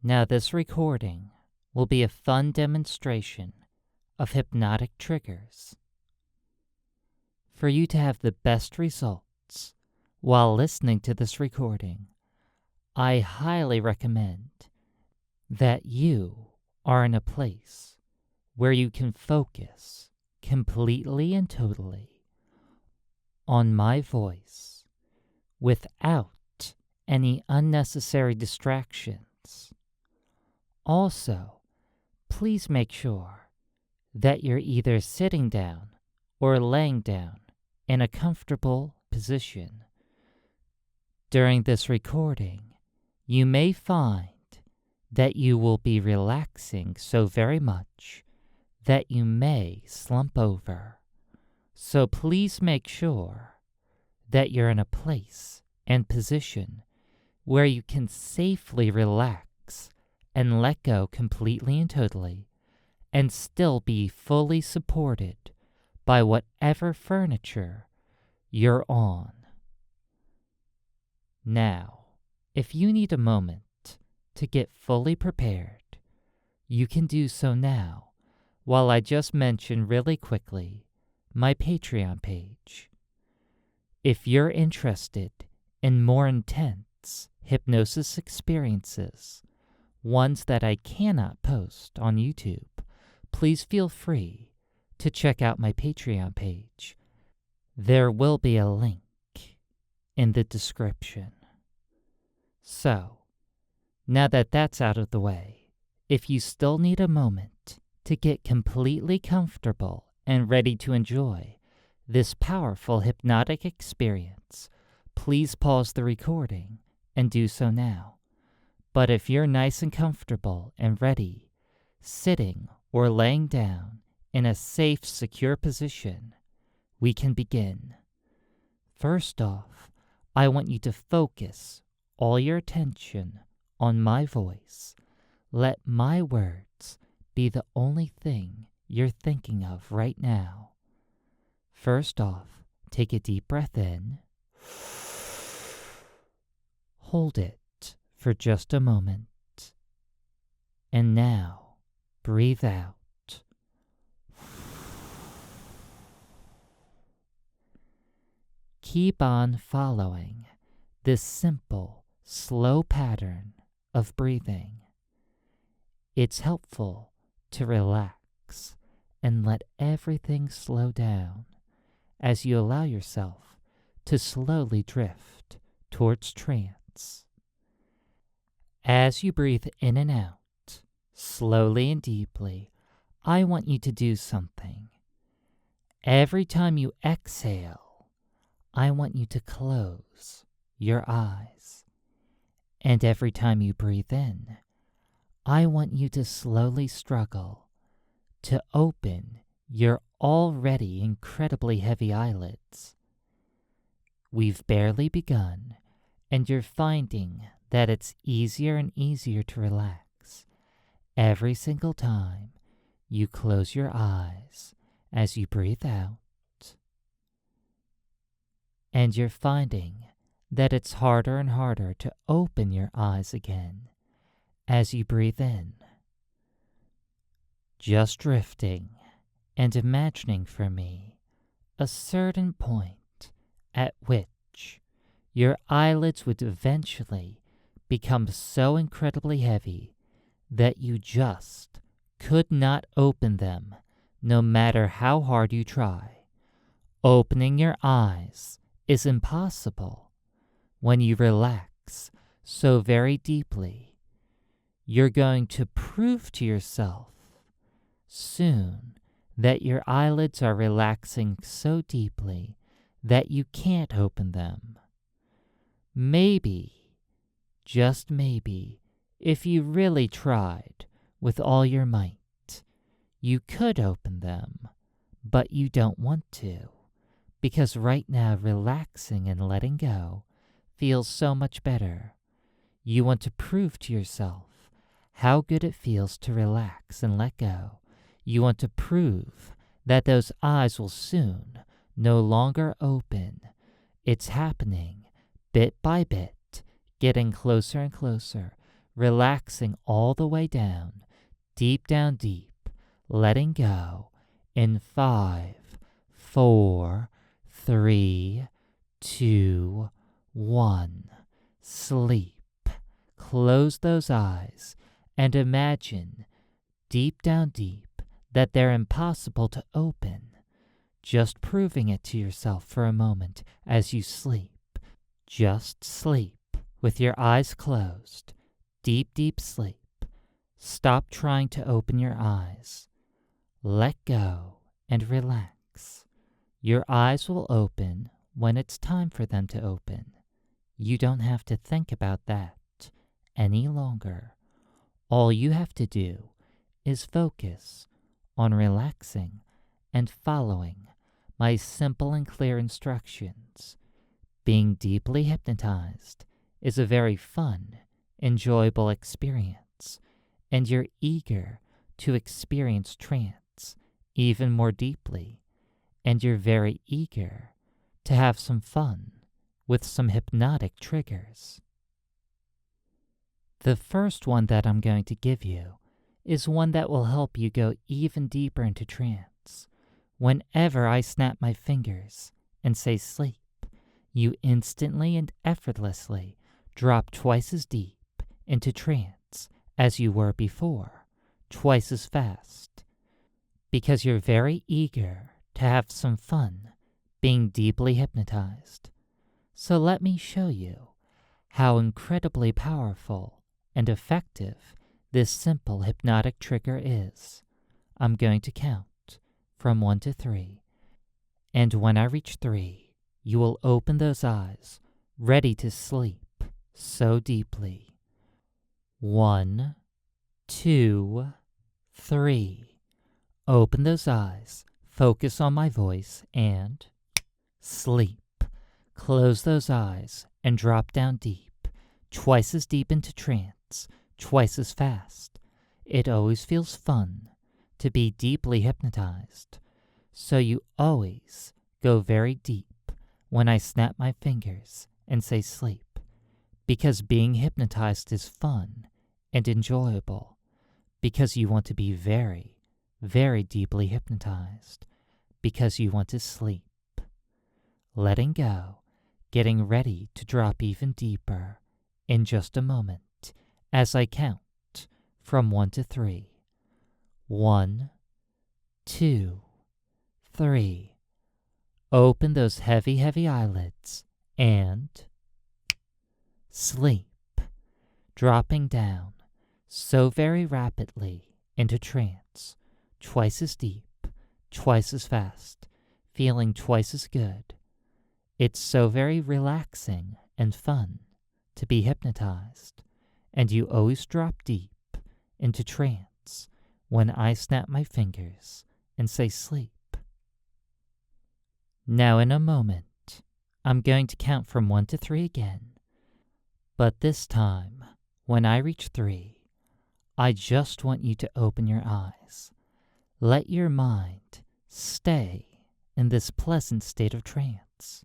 Now this recording will be a fun demonstration of hypnotic triggers. For you to have the best results while listening to this recording, I highly recommend that you are in a place where you can focus completely and totally on my voice without any unnecessary distractions. Also, please make sure that you're either sitting down or laying down in a comfortable position. During this recording, you may find that you will be relaxing so very much that you may slump over. So please make sure that you're in a place and position where you can safely relax and let go completely and totally, and still be fully supported by whatever furniture you're on. Now, if you need a moment to get fully prepared, you can do so now while I just mention really quickly my Patreon page. If you're interested in more intense hypnosis experiences, ones that I cannot post on YouTube, please feel free to check out my Patreon page. There will be a link in the description. So, now that that's out of the way, if you still need a moment to get completely comfortable and ready to enjoy this powerful hypnotic experience, please pause the recording and do so now. But if you're nice and comfortable and ready, sitting or laying down in a safe, secure position, we can begin. First off, I want you to focus all your attention on my voice. Let my words be the only thing you're thinking of right now. First off, take a deep breath in. Hold it for just a moment. And now, breathe out. Keep on following this simple, slow pattern of breathing. It's helpful to relax and let everything slow down as you allow yourself to slowly drift towards trance. As you breathe in and out, slowly and deeply, I want you to do something. Every time you exhale, I want you to close your eyes. And every time you breathe in, I want you to slowly struggle to open your already incredibly heavy eyelids. We've barely begun, and you're finding that it's easier and easier to relax every single time you close your eyes as you breathe out. And you're finding that it's harder and harder to open your eyes again as you breathe in. Just drifting and imagining for me a certain point at which your eyelids would eventually become so incredibly heavy that you just could not open them no matter how hard you try. Opening your eyes is impossible when you relax so very deeply. You're going to prove to yourself soon that your eyelids are relaxing so deeply that you can't open them. Maybe, just maybe, if you really tried with all your might, you could open them, but you don't want to, because right now relaxing and letting go feels so much better. You want to prove to yourself how good it feels to relax and let go. You want to prove that those eyes will soon no longer open. It's happening bit by bit, getting closer and closer, relaxing all the way down, deep, letting go in 5, 4, 3, 2, 1. Sleep. Close those eyes and imagine deep down that they're impossible to open. Just proving it to yourself for a moment as you sleep. Just sleep with your eyes closed. Deep sleep. Stop trying to open your eyes. Let go and relax. Your eyes will open when it's time for them to open. You don't have to think about that any longer. All you have to do is focus on relaxing and following my simple and clear instructions. Being deeply hypnotized is a very fun, enjoyable experience, and you're eager to experience trance even more deeply, and you're very eager to have some fun with some hypnotic triggers. The first one that I'm going to give you is one that will help you go even deeper into trance. Whenever I snap my fingers and say sleep, you instantly and effortlessly drop twice as deep into trance as you were before, twice as fast, because you're very eager to have some fun being deeply hypnotized. So let me show you how incredibly powerful and effective this simple hypnotic trigger is. I'm going to count from 1 to 3, and when I reach 3, you will open those eyes, ready to sleep so deeply. 1, 2, 3. Open those eyes, focus on my voice, and sleep. Close those eyes and drop down deep, twice as deep into trance, twice as fast. It always feels fun to be deeply hypnotized, so you always go very deep when I snap my fingers and say sleep, because being hypnotized is fun and enjoyable, because you want to be very, very deeply hypnotized, because you want to sleep. Letting go, getting ready to drop even deeper in just a moment as I count from 1 to 3. 1, 2, 3. Open those heavy eyelids and sleep, dropping down so very rapidly into trance, twice as deep, twice as fast, feeling twice as good. It's so very relaxing and fun to be hypnotized, and you always drop deep into trance when I snap my fingers and say sleep. Now in a moment, I'm going to count from 1 to 3 again, but this time, when I reach 3, I just want you to open your eyes. Let your mind stay in this pleasant state of trance.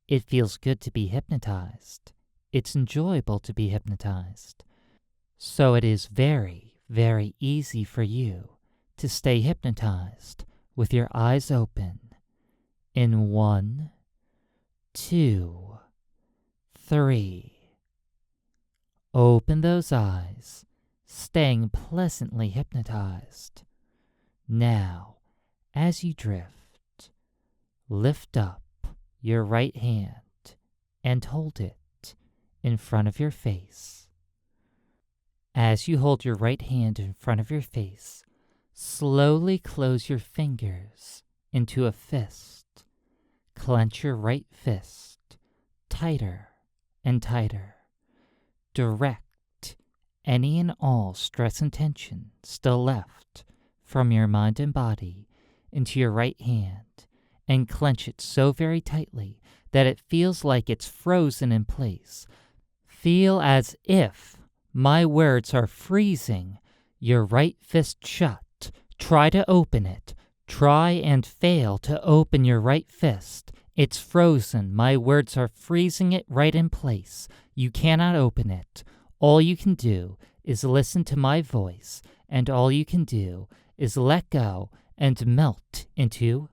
It feels good to be hypnotized. It's enjoyable to be hypnotized. So it is very, very easy for you to stay hypnotized with your eyes open in 1, 2, 3. Open those eyes, staying pleasantly hypnotized. Now, as you drift, lift up your right hand and hold it in front of your face. As you hold your right hand in front of your face, slowly close your fingers into a fist. Clench your right fist tighter and tighter. Direct any and all stress and tension still left from your mind and body into your right hand and clench it so very tightly that it feels like it's frozen in place. Feel as if my words are freezing your right fist shut. Try to open it. Try and fail to open your right fist. It's frozen. My words are freezing it right in place. You cannot open it. All you can do is listen to my voice, and all you can do is let go and melt into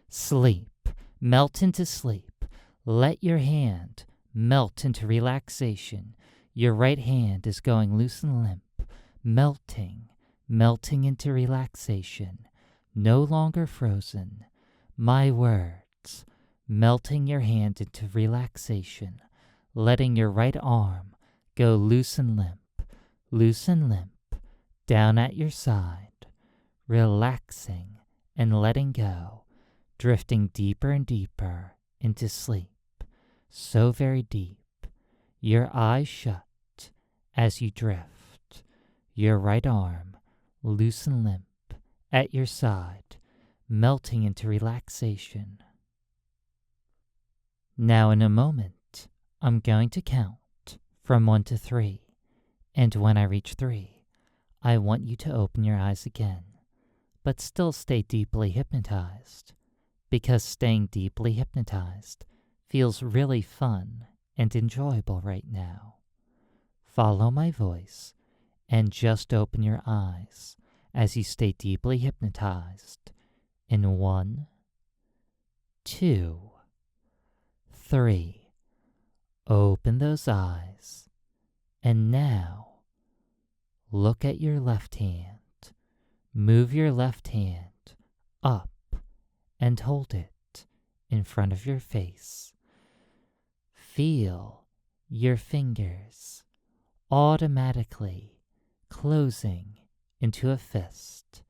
sleep. Melt into sleep. Let your hand melt into relaxation. Your right hand is going loose and limp, melting into relaxation. No longer frozen. My words, melting your hand into relaxation, letting your right arm go loose and limp, down at your side, relaxing and letting go, drifting deeper and deeper into sleep, so very deep, your eyes shut as you drift, your right arm loose and limp at your side, melting into relaxation. Now in a moment, I'm going to count from 1 to 3, and when I reach 3, I want you to open your eyes again, but still stay deeply hypnotized, because staying deeply hypnotized feels really fun and enjoyable right now. Follow my voice and just open your eyes as you stay deeply hypnotized in 1, 2, 3. Open those eyes, and now look at your left hand. Move your left hand up and hold it in front of your face. Feel your fingers automatically closing into a fist.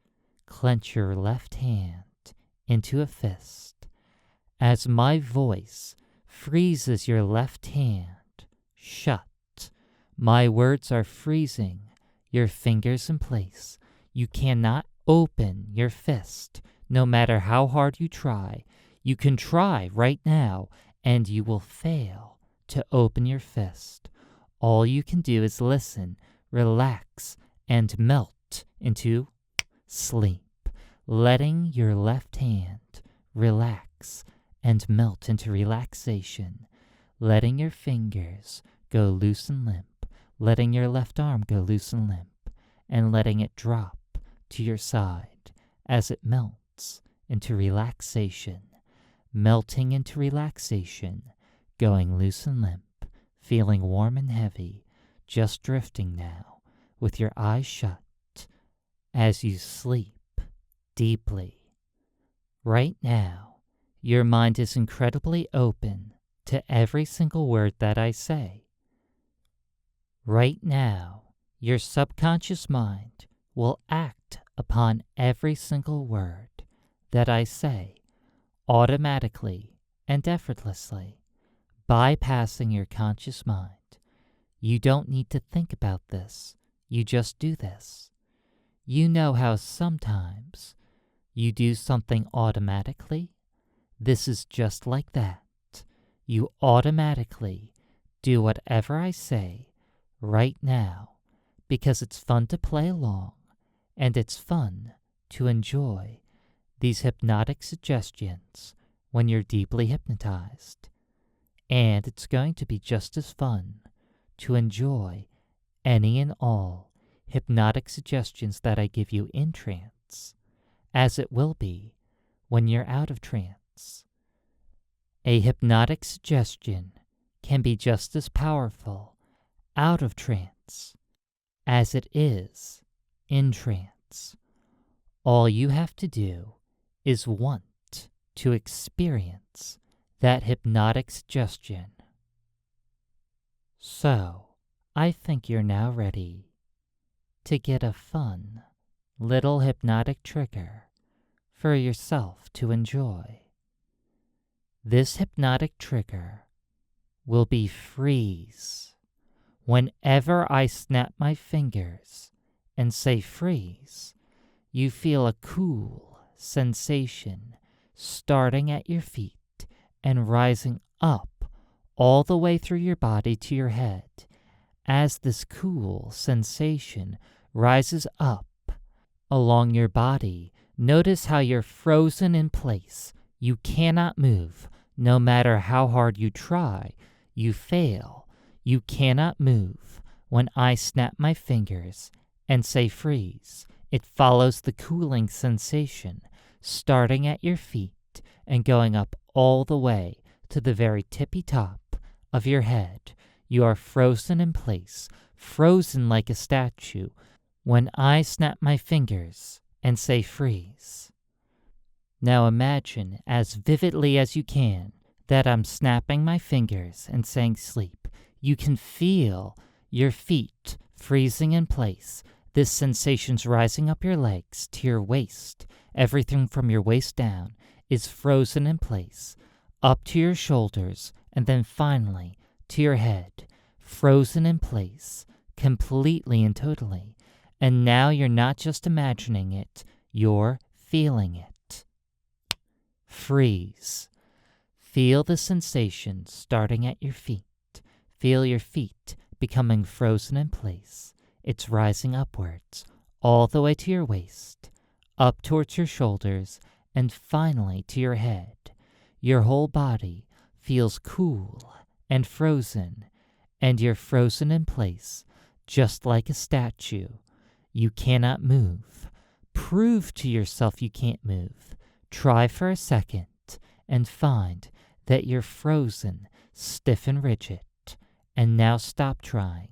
Clench your left hand into a fist as my voice freezes your left hand shut. My words are freezing your fingers in place. You cannot open your fist no matter how hard you try. You can try right now and you will fail to open your fist. All you can do is listen, relax, and melt into sleep, letting your left hand relax and melt into relaxation, letting your fingers go loose and limp, letting your left arm go loose and limp, and letting it drop to your side as it melts into relaxation, melting into relaxation, going loose and limp, feeling warm and heavy, just drifting now with your eyes shut as you sleep deeply. Right now, your mind is incredibly open to every single word that I say. Right now, your subconscious mind will act upon every single word that I say automatically and effortlessly, bypassing your conscious mind. You don't need to think about this. You just do this. You know how sometimes you do something automatically? This is just like that. You automatically do whatever I say right now because it's fun to play along and it's fun to enjoy these hypnotic suggestions when you're deeply hypnotized. And it's going to be just as fun to enjoy any and all hypnotic suggestions that I give you in trance, as it will be when you're out of trance. A hypnotic suggestion can be just as powerful out of trance as it is in trance. All you have to do is want to experience that hypnotic suggestion. So, I think you're now ready to get a fun little hypnotic trigger for yourself to enjoy. This hypnotic trigger will be freeze. Whenever I snap my fingers and say freeze, you feel a cool sensation starting at your feet and rising up all the way through your body to your head. As this cool sensation rises up along your body, notice how you're frozen in place. You cannot move. No matter how hard you try, you fail. You cannot move. When I snap my fingers and say freeze, it follows the cooling sensation, starting at your feet and going up all the way to the very tippy top of your head. You are frozen in place, frozen like a statue, when I snap my fingers and say freeze. Now imagine as vividly as you can that I'm snapping my fingers and saying sleep. You can feel your feet freezing in place. This sensation's rising up your legs to your waist. Everything from your waist down is frozen in place, up to your shoulders, and then finally to your head, frozen in place, completely and totally. And now you're not just imagining it, you're feeling it. Freeze. Feel the sensation starting at your feet. Feel your feet becoming frozen in place. It's rising upwards, all the way to your waist, up towards your shoulders, and finally to your head. Your whole body feels cool and frozen, and you're frozen in place, just like a statue. You cannot move. Prove to yourself you can't move. Try for a second and find that you're frozen, stiff and rigid. And now stop trying.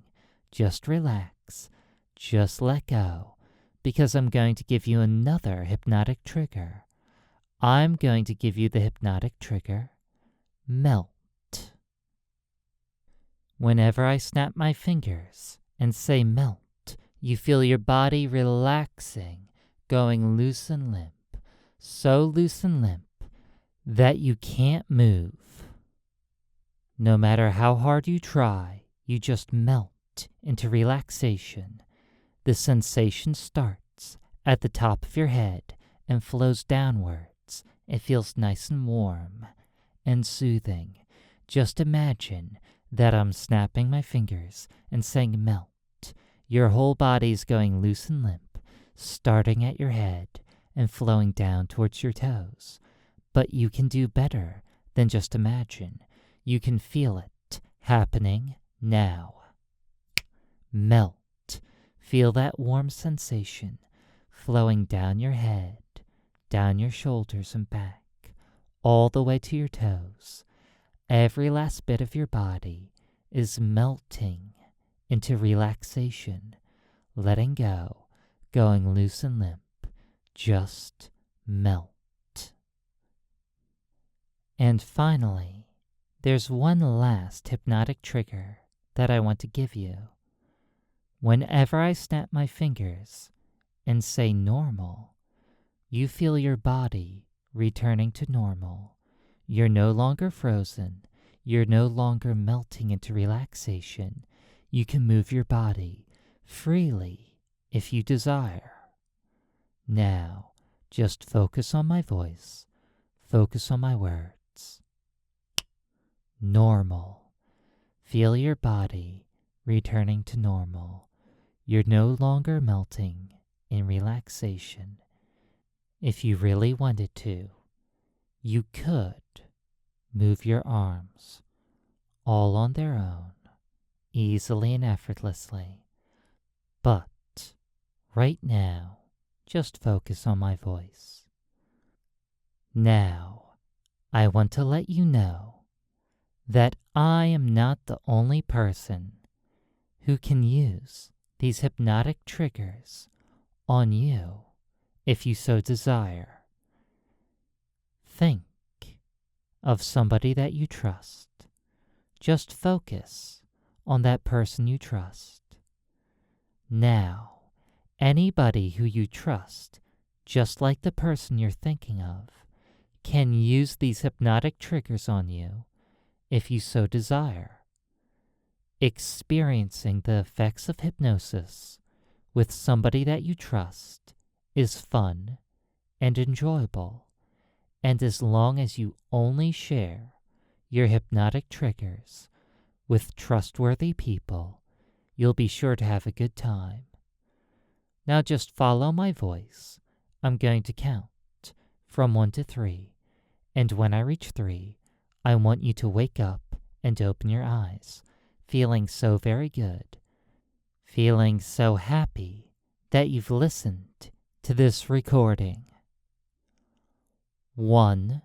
Just relax. Just let go. Because I'm going to give you another hypnotic trigger. I'm going to give you the hypnotic trigger, melt. Whenever I snap my fingers and say melt, you feel your body relaxing, going loose and limp. So loose and limp that you can't move. No matter how hard you try, you just melt into relaxation. The sensation starts at the top of your head and flows downwards. It feels nice and warm and soothing. Just imagine that I'm snapping my fingers and saying melt. Your whole body's going loose and limp, starting at your head and flowing down towards your toes. But you can do better than just imagine. You can feel it happening now. Melt. Feel that warm sensation flowing down your head, down your shoulders and back, all the way to your toes. Every last bit of your body is melting into relaxation, letting go, going loose and limp. Just melt. And finally, there's one last hypnotic trigger that I want to give you. Whenever I snap my fingers and say normal, you feel your body returning to normal. You're no longer frozen. You're no longer melting into relaxation. You can move your body freely if you desire. Now, just focus on my voice. Focus on my words. Normal. Feel your body returning to normal. You're no longer melting in relaxation. If you really wanted to, you could move your arms all on their own, easily and effortlessly. But right now, just focus on my voice. Now, I want to let you know that I am not the only person who can use these hypnotic triggers on you if you so desire. Think of somebody that you trust. Just focus on that person you trust. Now, anybody who you trust, just like the person you're thinking of, can use these hypnotic triggers on you if you so desire. Experiencing the effects of hypnosis with somebody that you trust is fun and enjoyable, and as long as you only share your hypnotic triggers with trustworthy people, you'll be sure to have a good time. Now just follow my voice. I'm going to count from 1 to 3, and when I reach 3, I want you to wake up and open your eyes, feeling so very good. feeling so happy that you've listened to this recording. 1,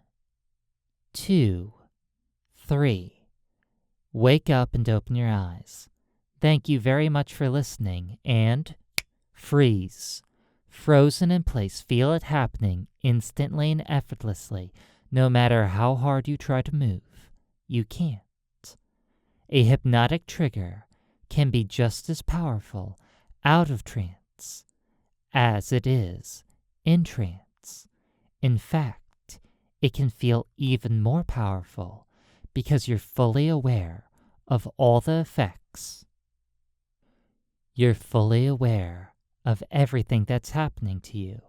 2, 3. Wake up and open your eyes. Thank you very much for listening, and freeze. Frozen in place, feel it happening instantly and effortlessly. No matter how hard you try to move, you can't. A hypnotic trigger can be just as powerful out of trance as it is in trance. In fact, it can feel even more powerful because you're fully aware of all the effects. You're fully aware of everything that's happening to you.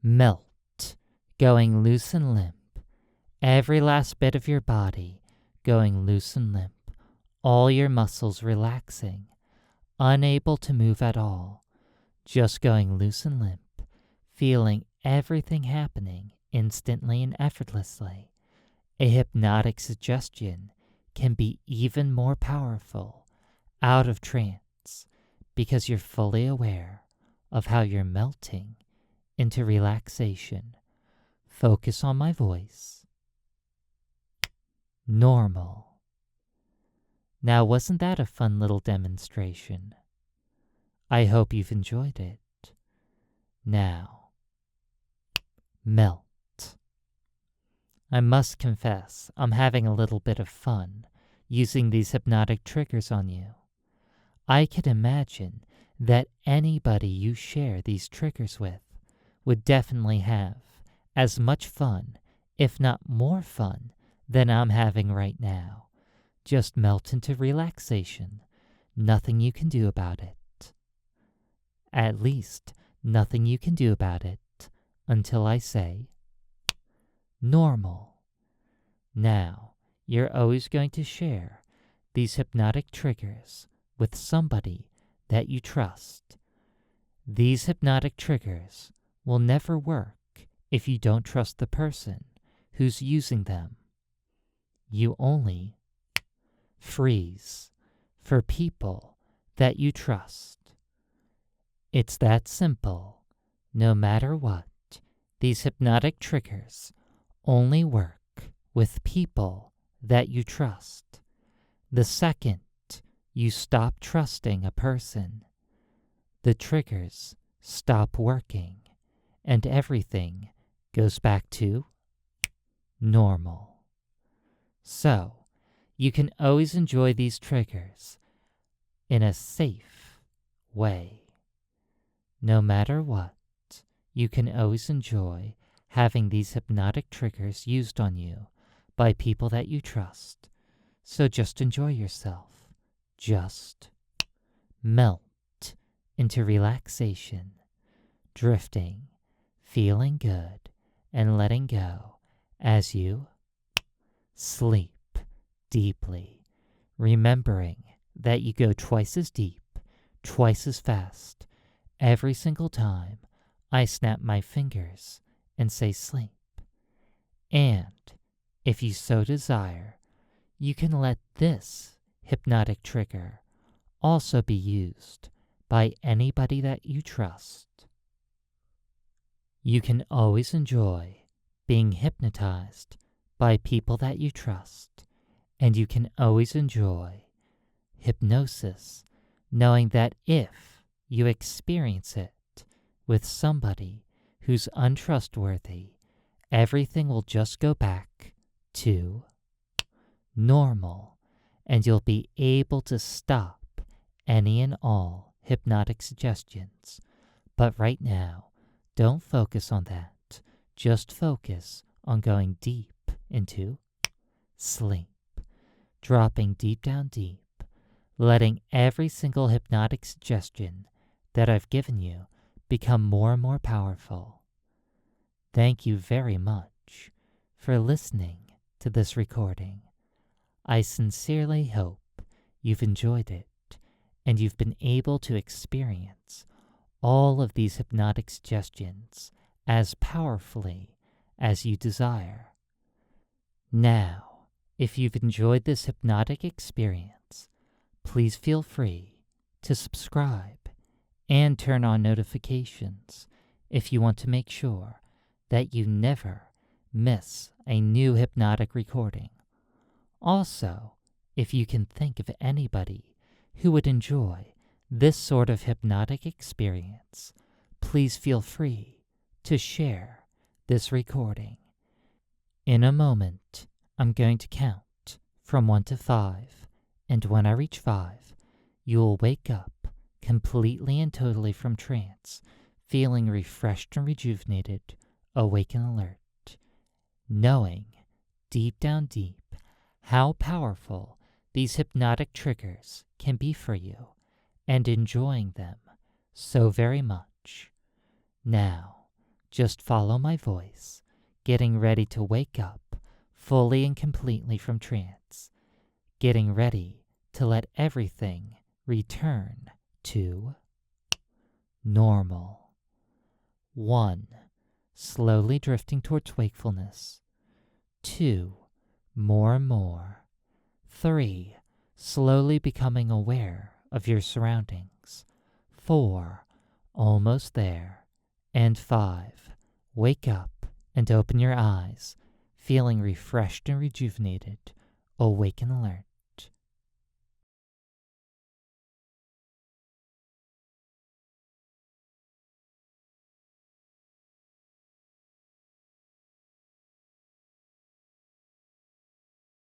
Melt, going loose and limp. Every last bit of your body going loose and limp. All your muscles relaxing, unable to move at all. Just going loose and limp, feeling everything happening instantly and effortlessly. A hypnotic suggestion can be even more powerful out of trance because you're fully aware of how you're melting into relaxation. Focus on my voice. Normal. Now, wasn't that a fun little demonstration? I hope you've enjoyed it. Now, melt. I must confess, I'm having a little bit of fun using these hypnotic triggers on you. I can imagine that anybody you share these triggers with would definitely have as much fun, if not more fun, than I'm having right now. Just melt into relaxation. Nothing you can do about it. At least, nothing you can do about it until I say, normal. Now, you're always going to share these hypnotic triggers with somebody that you trust. These hypnotic triggers will never work if you don't trust the person who's using them. You only freeze for people that you trust. It's that simple. No matter what, these hypnotic triggers only work with people that you trust. The second you stop trusting a person, the triggers stop working and everything goes back to normal. So, you can always enjoy these triggers in a safe way. No matter what, you can always enjoy having these hypnotic triggers used on you by people that you trust. So just enjoy yourself. Just melt into relaxation, drifting, feeling good, and letting go as you sleep deeply, remembering that you go twice as deep, twice as fast, every single time I snap my fingers and say sleep. And if you so desire, you can let this hypnotic trigger also be used by anybody that you trust. You can always enjoy being hypnotized by people that you trust, and you can always enjoy hypnosis, knowing that if you experience it with somebody who's untrustworthy, everything will just go back to normal, and you'll be able to stop any and all hypnotic suggestions. But right now, don't focus on that. Just focus on going deep into sleep, dropping deep down deep, letting every single hypnotic suggestion that I've given you become more and more powerful. Thank you very much for listening to this recording. I sincerely hope you've enjoyed it and you've been able to experience all of these hypnotic suggestions as powerfully as you desire. Now, if you've enjoyed this hypnotic experience, please feel free to subscribe and turn on notifications if you want to make sure that you never miss a new hypnotic recording. Also, if you can think of anybody who would enjoy this sort of hypnotic experience, please feel free to share this recording. In a moment, I'm going to count from 1 to 5, and when I reach 5, you will wake up completely and totally from trance, feeling refreshed and rejuvenated, awake and alert, knowing deep down deep how powerful these hypnotic triggers can be for you, and enjoying them so very much. Now, just follow my voice, getting ready to wake up fully and completely from trance, getting ready to let everything return to normal. 1. Slowly drifting towards wakefulness. 2. More and more. 3. Slowly becoming aware of your surroundings. 4. Almost there. And 5. Wake up and open your eyes, feeling refreshed and rejuvenated, awake and alert.